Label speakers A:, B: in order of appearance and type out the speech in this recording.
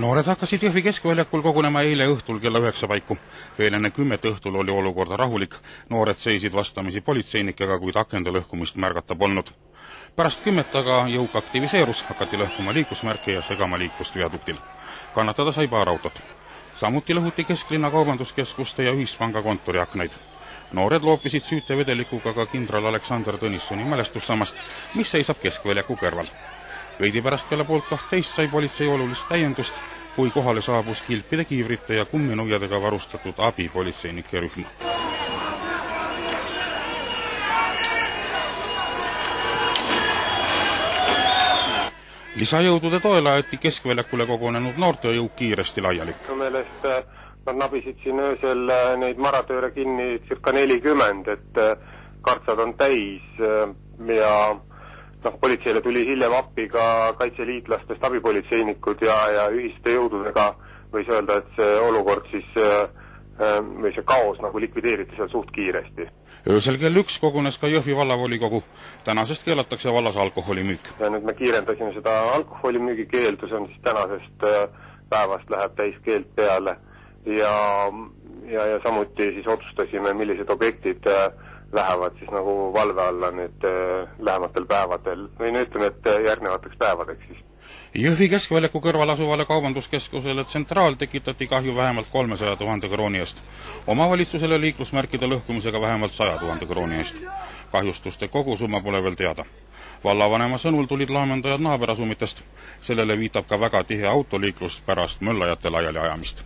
A: Noored hakkasid Jõhvi keskväljakul kogunema eile õhtul kella 9 paiku. Veel enne 10 õhtul oli olukorda rahulik. Noored seisid vastamisi politseinikega, kuid akende lõhkumist märgata polnud. Pärast 10 aga jõuk aktiviseerus, hakati lõhkuma liiklusmärke ja segama liiklust viaduktil. Kannatada sai paar autot. Samuti lõhuti kesklinna kaubanduskeskuste ja ühispanga kontori aknaid. Noored loopisid süütevedelikuga ka kindral Aleksander Tõnissoni mälestussammast, mis seisab keskväljaku kõrval. Veidi pärast kella 11:30 sai politsei olulist täiendust, kui kohale saabus kilpide, kiivrite ja kumminuiadega varustatud abipolitseinike rühma. Lisajõudude toel aeti keskväljakule kogunenud noortejõuk kiiresti laiali.
B: Meelest nad nabisid siin öösel neid maratööre kinni circa 40, et kartsad on täis ja politseile tuli hiljem appi ka kaitseliitlastest abipolitseinikud ja ühiste jõududega võis öelda, et see olukord siis või see kaos nagu likvideeriti seal suht kiiresti.
A: Öösel kell 1 kogunes ka Jõhvi vallavolikogu. Tänasest keelatakse vallas alkoholimüük.
B: Ja nüüd me kiirendasime seda alkoholimüügi keeldu, see on siis tänasest päevast läheb täiskeeld peale ja samuti siis otsustasime, millised objektid lähevad siis nagu valve alla nüüd lähematel päevadel või nüüd ütleme, et järgnevateks päevadeks siis.
A: Jõhvi keskväljaku kõrval asuvale kaubanduskeskusele Tsentraal tekitati kahju vähemalt 300 000 krooni eest. Omavalitsusele liiklusmärkide lõhkumisega vähemalt 100 000 krooni eest. Kahjustuste kogusumma pole veel teada. Vallavanema sõnul tulid laamendajad naaberasumitest. Sellele viitab ka väga tihe autoliiklus pärast möllajate laiali ajamist.